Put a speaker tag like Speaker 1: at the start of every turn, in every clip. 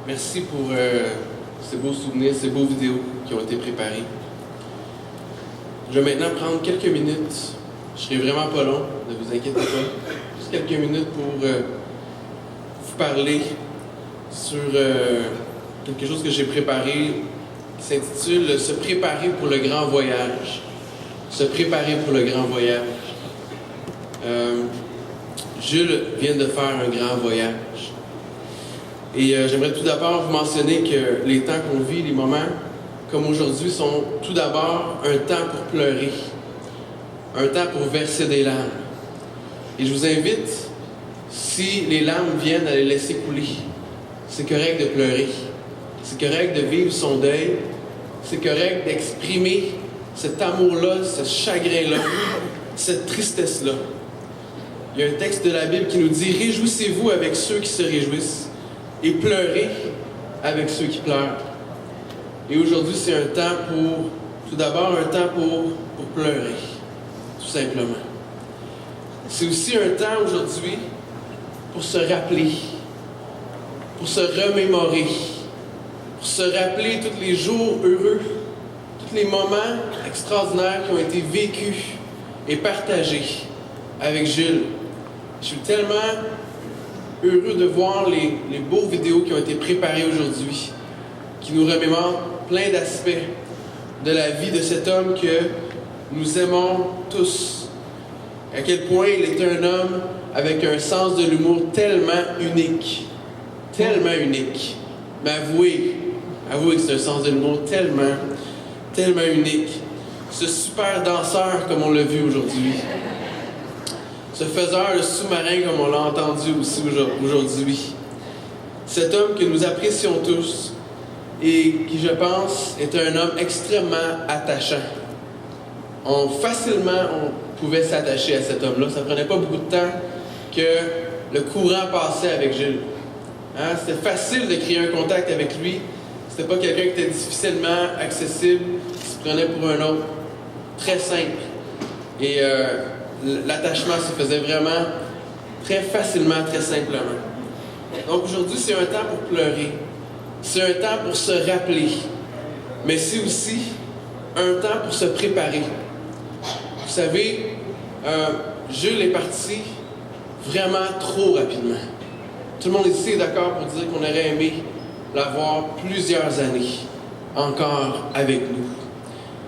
Speaker 1: Merci pour ces beaux souvenirs, ces beaux vidéos qui ont été préparées. Je vais maintenant prendre quelques minutes. Je serai vraiment pas long, ne vous inquiétez pas. Juste quelques minutes pour vous parler sur quelque chose que j'ai préparé qui s'intitule « Se préparer pour le grand voyage ». Se préparer pour le grand voyage. Jules vient de faire un grand voyage. Et j'aimerais tout d'abord vous mentionner que les temps qu'on vit, les moments comme aujourd'hui, sont tout d'abord un temps pour pleurer, un temps pour verser des larmes. Et je vous invite, si les larmes viennent, à les laisser couler. C'est correct de pleurer. C'est correct de vivre son deuil. C'est correct d'exprimer cet amour-là, ce chagrin-là, cette tristesse-là. Il y a un texte de la Bible qui nous dit « Réjouissez-vous avec ceux qui se réjouissent et pleurez avec ceux qui pleurent. » Et aujourd'hui, c'est un temps pour, tout d'abord, un temps pour pleurer, tout simplement. C'est aussi un temps aujourd'hui pour se rappeler, pour se remémorer, pour se rappeler tous les jours heureux, tous les moments extraordinaires qui ont été vécus et partagés avec Jules. Je suis tellement heureux de voir les beaux vidéos qui ont été préparées aujourd'hui, qui nous remémorent plein d'aspects de la vie de cet homme que nous aimons tous. À quel point il est un homme avec un sens de l'humour tellement unique. Tellement unique. Mais avouez que c'est un sens de l'humour tellement unique. Ce super danseur comme on l'a vu aujourd'hui. Ce faiseur de sous-marin comme on l'a entendu aussi aujourd'hui. Cet homme que nous apprécions tous et qui, je pense, est un homme extrêmement attachant. Facilement, on pouvait s'attacher à cet homme-là. Ça ne prenait pas beaucoup de temps que le courant passait avec Jules. C'était facile de créer un contact avec lui. C'était pas quelqu'un qui était difficilement accessible, qui se prenait pour un autre. Très simple. Et l'attachement se faisait vraiment très facilement, très simplement. Donc aujourd'hui, c'est un temps pour pleurer. C'est un temps pour se rappeler. Mais c'est aussi un temps pour se préparer. Vous savez, Jules est parti vraiment trop rapidement. Tout le monde ici est d'accord pour dire qu'on aurait aimé l'avoir plusieurs années encore avec nous.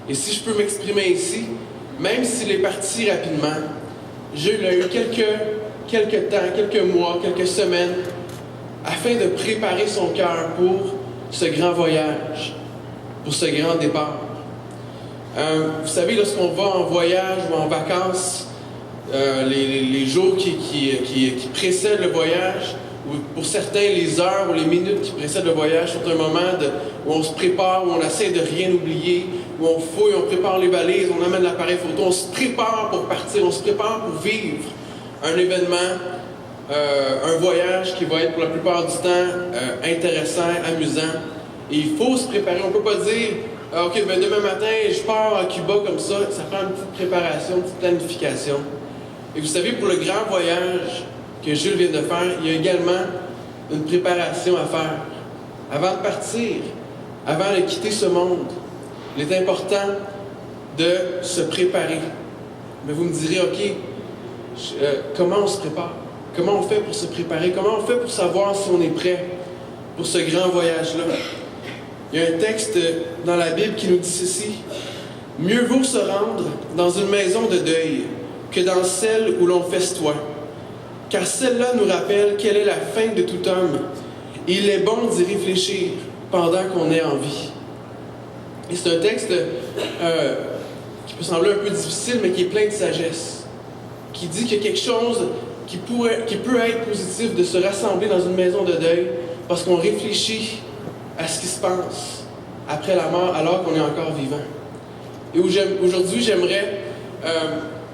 Speaker 1: Et si je peux m'exprimer ici, même s'il est parti rapidement, Jules a eu quelques temps, quelques mois, quelques semaines, afin de préparer son cœur pour ce grand voyage, pour ce grand départ. Vous savez, lorsqu'on va en voyage ou en vacances, les jours qui précèdent le voyage, ou pour certains, les heures ou les minutes qui précèdent le voyage sont un moment où on se prépare, où on essaie de rien oublier, où on fouille, on prépare les valises, on amène l'appareil photo, on se prépare pour partir, on se prépare pour vivre un événement, un voyage qui va être pour la plupart du temps intéressant, amusant. Et il faut se préparer. On ne peut pas dire « OK, ben demain matin, je pars à Cuba comme ça ». Ça prend une petite préparation, une petite planification. Et vous savez, pour le grand voyage que Jules vient de faire, il y a également une préparation à faire. Avant de partir, avant de quitter ce monde, il est important de se préparer. Mais vous me direz, OK, comment on se prépare? Comment on fait pour se préparer? Comment on fait pour savoir si on est prêt pour ce grand voyage-là? Il y a un texte dans la Bible qui nous dit ceci. « Mieux vaut se rendre dans une maison de deuil que dans celle où l'on festoie. Car celle-là nous rappelle quelle est la fin de tout homme. Et il est bon d'y réfléchir pendant qu'on est en vie. » Et c'est un texte qui peut sembler un peu difficile, mais qui est plein de sagesse. Qui dit qu'il y a quelque chose qui peut être positif de se rassembler dans une maison de deuil parce qu'on réfléchit à ce qui se passe après la mort alors qu'on est encore vivant. Et aujourd'hui, j'aimerais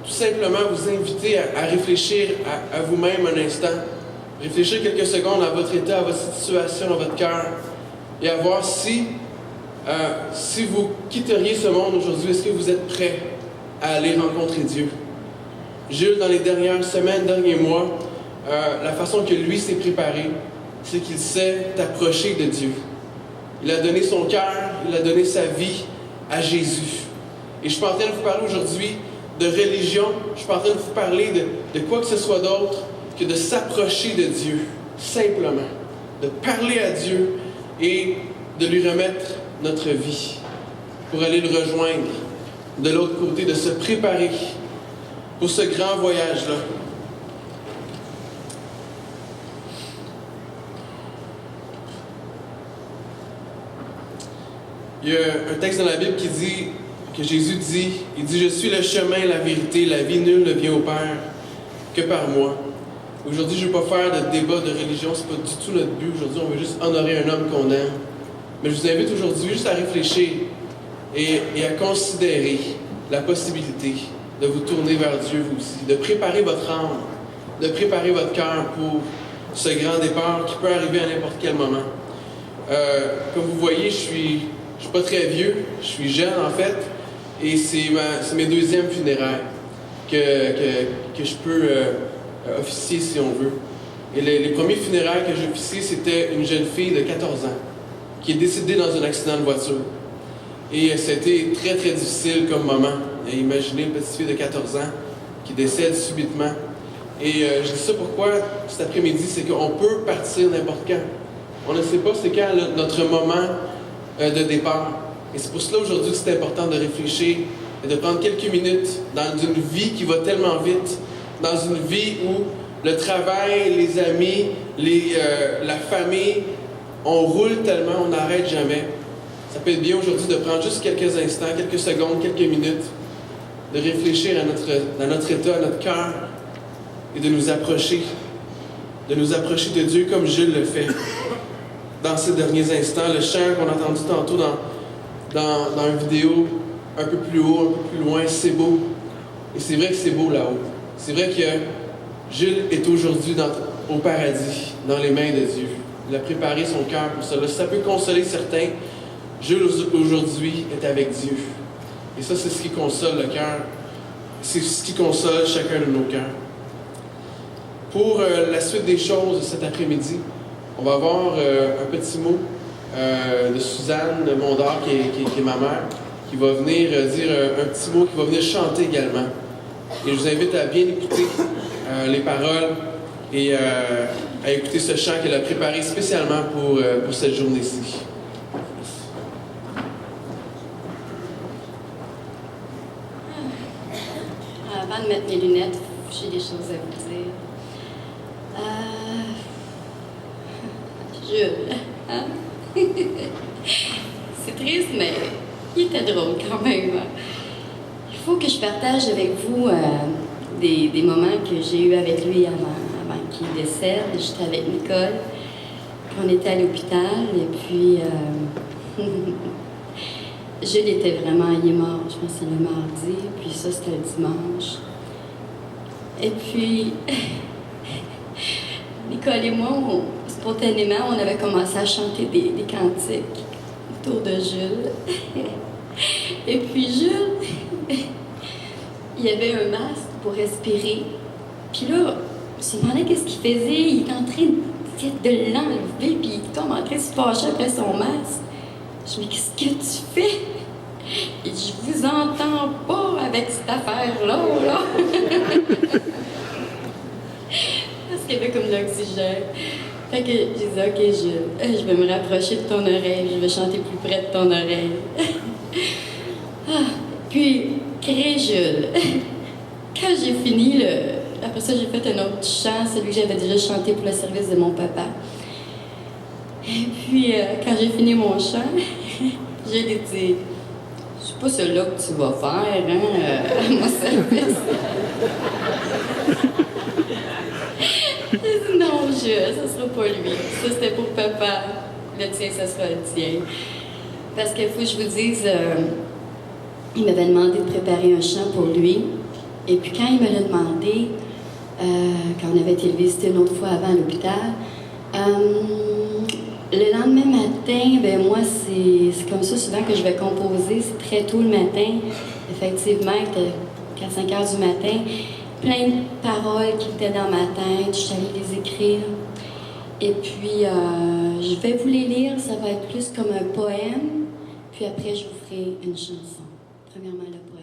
Speaker 1: tout simplement vous inviter à réfléchir à vous-même un instant. Réfléchir quelques secondes à votre état, à votre situation, à votre cœur et à voir si vous quitteriez ce monde aujourd'hui, est-ce que vous êtes prêt à aller rencontrer Dieu? Jules, dans les dernières semaines, derniers mois, la façon que lui s'est préparé, c'est qu'il sait t'approcher de Dieu. Il a donné son cœur, il a donné sa vie à Jésus. Et je ne suis pas en train de vous parler aujourd'hui de religion, je ne suis pas en train de vous parler de quoi que ce soit d'autre que de s'approcher de Dieu, simplement. De parler à Dieu et de lui remettre notre vie pour aller le rejoindre de l'autre côté, de se préparer pour ce grand voyage-là. Il y a un texte dans la Bible qui dit, que Jésus dit, il dit « Je suis le chemin, la vérité, la vie, nul ne vient au Père que par moi. » Aujourd'hui, je ne veux pas faire de débat de religion, ce n'est pas du tout notre but. Aujourd'hui, on veut juste honorer un homme qu'on aime. Mais je vous invite aujourd'hui juste à réfléchir et à considérer la possibilité de vous tourner vers Dieu vous aussi, de préparer votre âme, de préparer votre cœur pour ce grand départ qui peut arriver à n'importe quel moment. Comme vous voyez, je suis pas très vieux, je suis jeune en fait, et c'est mes deuxièmes funérailles que je peux officier si on veut. Et les premiers funérailles que j'ai officiés, c'était une jeune fille de 14 ans qui est décédée dans un accident de voiture. Et c'était très très difficile comme moment. Et imaginez une petite fille de 14 ans qui décède subitement. Et je dis ça pourquoi cet après-midi, c'est qu'on peut partir n'importe quand. On ne sait pas c'est quand notre moment de départ. Et c'est pour cela aujourd'hui que c'est important de réfléchir et de prendre quelques minutes dans une vie qui va tellement vite, dans une vie où le travail, les amis, la famille, on roule tellement, on n'arrête jamais. Ça peut être bien aujourd'hui de prendre juste quelques instants, quelques secondes, quelques minutes, de réfléchir à notre état, à notre cœur, et de nous approcher de Dieu comme Jules le fait dans ces derniers instants. Le chant qu'on a entendu tantôt dans une vidéo un peu plus haut, un peu plus loin, c'est beau. Et c'est vrai que c'est beau là-haut. C'est vrai que Jules est aujourd'hui au paradis, dans les mains de Dieu. Il a préparé son cœur pour cela. Ça peut consoler certains. Jules aujourd'hui est avec Dieu. Et ça, c'est ce qui console le cœur. C'est ce qui console chacun de nos cœurs. Pour la suite des choses cet après-midi, on va avoir un petit mot de Suzanne Mondard, qui est ma mère, qui va venir dire un petit mot, qui va venir chanter également. Et je vous invite à bien écouter les paroles et à écouter ce chant qu'elle a préparé spécialement pour cette journée-ci.
Speaker 2: Avant de mettre mes lunettes, j'ai des choses à vous dire. Jules, hein? C'est triste, mais il était drôle quand même. Il faut que je partage avec vous des moments que j'ai eus avec lui avant qu'il décède. J'étais avec Nicole, puis on était à l'hôpital, et puis Jules était vraiment, il est mort, je pense que c'est le mardi, puis ça c'était le dimanche. Et puis, Nicole et moi, spontanément, on avait commencé à chanter des cantiques autour de Jules. Et puis Jules, il avait un masque pour respirer. Puis là, je me suis demandé qu'est-ce qu'il faisait. Il était en train de l'enlever, puis il tombe en train de se fâcher après son masque. Je me dis, qu'est-ce que tu fais? Il dit, je vous entends pas avec cette affaire-là, là. Parce qu'il y avait comme l'oxygène. Fait que j'ai dit, OK, je vais me rapprocher de ton oreille, je vais chanter plus près de ton oreille. Puis, crée Jules. Quand j'ai fini, après ça, j'ai fait un autre chant, celui que j'avais déjà chanté pour le service de mon papa. Et puis, quand j'ai fini mon chant, je lui ai dit, c'est pas celui-là que tu vas faire, hein, à mon service. J'ai dit, non, ça sera pas lui. Ça, c'était pour papa. Le tien, ça sera le tien. Parce qu'il faut que je vous dise, il m'avait demandé de préparer un chant pour lui. Et puis quand il me l'a demandé, quand on avait été le visiter une autre fois avant à l'hôpital, le lendemain matin, ben moi, c'est comme ça souvent que je vais composer. C'est très tôt le matin. Effectivement, il était 4-5 heures du matin. Plein de paroles qui étaient dans ma tête. Je suis allée les écrire. Et puis, je vais vous les lire, ça va être plus comme un poème, puis après, je vous ferai une chanson. Premièrement, le poème.